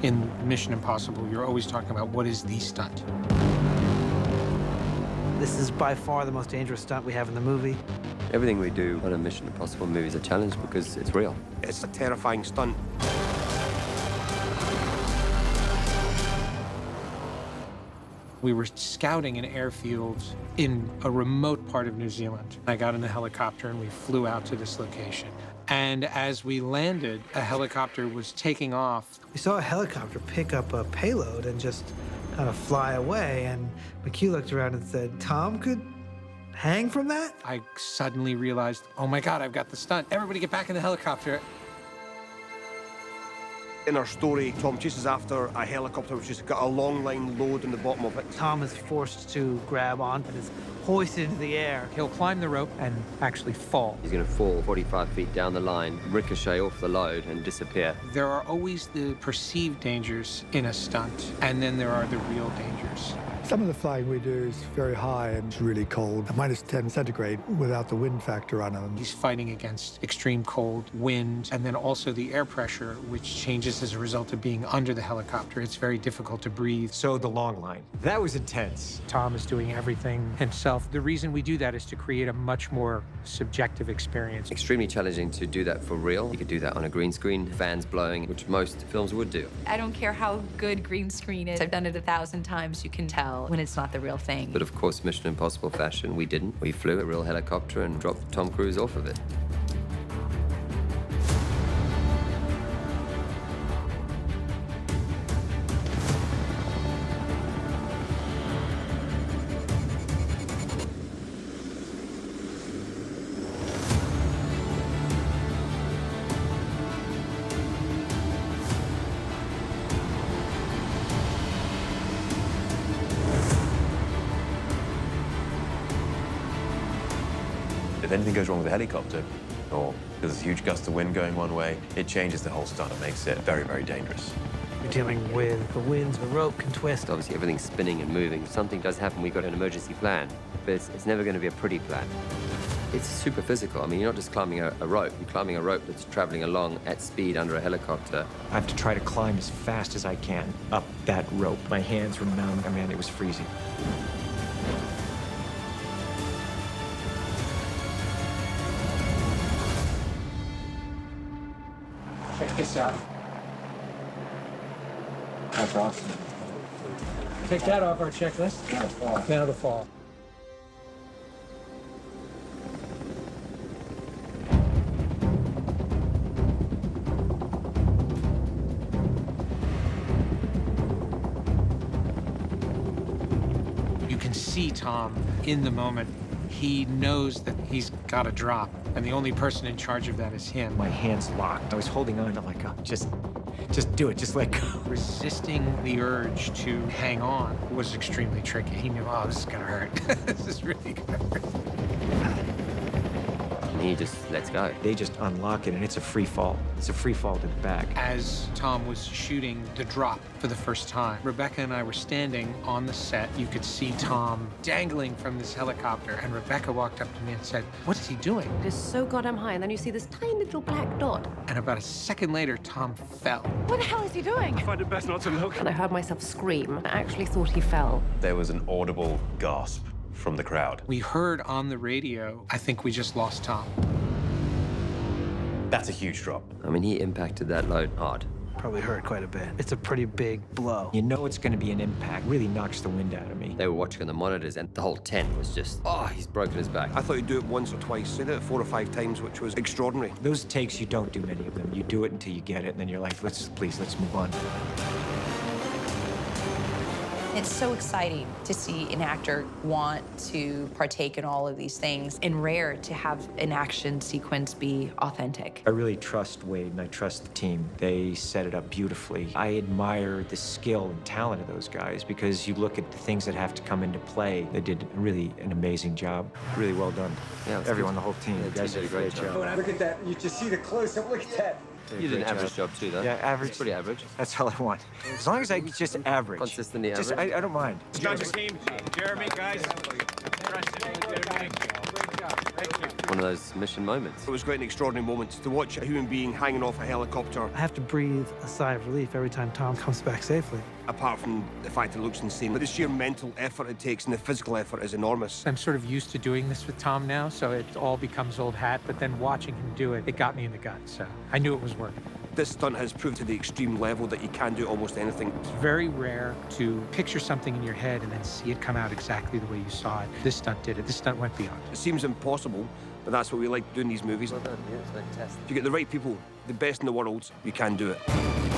In Mission Impossible, you're always talking about what is the stunt. This is by far the most dangerous stunt we have in the movie. Everything we do on a Mission Impossible movie is a challenge because it's real. It's a terrifying stunt. We were scouting an airfield in a remote part of New Zealand. I got in a helicopter and we flew out to this location. And as we landed, a helicopter was taking off. We saw a helicopter pick up a payload and just kind of fly away. And McHugh looked around and said, Tom could hang from that? I suddenly realized, oh my God, I've got the stunt. Everybody get back in the helicopter. In our story, Tom chases after a helicopter which has got a long line load in the bottom of it. Tom is forced to grab on and is hoisted into the air. He'll climb the rope and actually fall. He's going to fall 45 feet down the line, ricochet off the load, and disappear. There are always the perceived dangers in a stunt, and then there are the real dangers. Some of the flying we do is very high and it's really cold, -10 centigrade without the wind factor on them. He's fighting against extreme cold, wind, and then also the air pressure, which changes as a result of being under the helicopter. It's very difficult to breathe. So the long line, that was intense. Tom is doing everything himself. The reason we do that is to create a much more subjective experience. Extremely challenging to do that for real. You could do that on a green screen, fans blowing, which most films would do. I don't care how good green screen is. I've done it 1,000 times. You can tell when it's not the real thing. But of course, Mission Impossible fashion, we didn't. We flew a real helicopter and dropped Tom Cruise off of it. If anything goes wrong with the helicopter, or there's a huge gust of wind going one way, it changes the whole stunt and makes it very, very dangerous. You're dealing with the winds, the rope can twist. Obviously, everything's spinning and moving. If something does happen, we've got an emergency plan, but it's never going to be a pretty plan. It's super physical. I mean, you're not just climbing a rope. You're climbing a rope that's traveling along at speed under a helicopter. I have to try to climb as fast as I can up that rope. My hands were numb. I mean, it was freezing. Check this out. That's awesome. Take that off our checklist. Now the fall. You can see Tom in the moment. He knows that he's got to drop, and the only person in charge of that is him. My hands locked. I was holding on. I'm like, oh, just do it. Just let go. Resisting the urge to hang on was extremely tricky. He knew, oh, this is gonna hurt. This is really gonna hurt. And he just lets go. They just unlock it, and it's a free fall. It's a free fall to the back. As Tom was shooting the drop for the first time, Rebecca and I were standing on the set. You could see Tom dangling from this helicopter, and Rebecca walked up to me and said, what is he doing? It is so goddamn high, and then you see this tiny little black dot. And about a second later, Tom fell. What the hell is he doing? I find it best not to look. And I heard myself scream. I actually thought he fell. There was an audible gasp from the crowd. We heard on the radio, I think we just lost Tom. That's a huge drop. I mean, he impacted that load hard. Probably hurt quite a bit. It's a pretty big blow. You know it's going to be an impact. Really knocks the wind out of me. They were watching on the monitors, and the whole tent was just, oh, he's broken his back. I thought you'd do it once or twice. They did it 4 or 5 times, which was extraordinary. Those takes, you don't do many of them. You do it until you get it, and then you're like, please, let's move on. It's so exciting to see an actor want to partake in all of these things, and rare to have an action sequence be authentic. I really trust Wade, and I trust the team. They set it up beautifully. I admire the skill and talent of those guys, because you look at the things that have to come into play. They did really an amazing job. Really well done. Yeah, everyone, the whole team. Yeah, You guys did a great job. Look at that. You just see the close-up. Look at that. You did an average job too, though. Yeah, average. It's pretty average. That's all I want. As long as I just average. Consistently Just, average. I don't mind. Judges team, Jeremy, guys. Great job. One of those mission moments. It was quite an extraordinary moment to watch a human being hanging off a helicopter, I have to breathe a sigh of relief every time Tom comes back safely. apart from the fact it looks insane. But the sheer mental effort it takes and the physical effort is enormous. I'm sort of used to doing this with Tom now, so it all becomes old hat. But then watching him do it, it got me in the gut. So I knew it was working. This stunt has proved to the extreme level that you can do almost anything. It's very rare to picture something in your head and then see it come out exactly the way you saw it. This stunt did it. This stunt went beyond. It seems impossible, but that's what we like doing these movies. Well done, yeah, it's fantastic. If you get the right people, the best in the world, you can do it.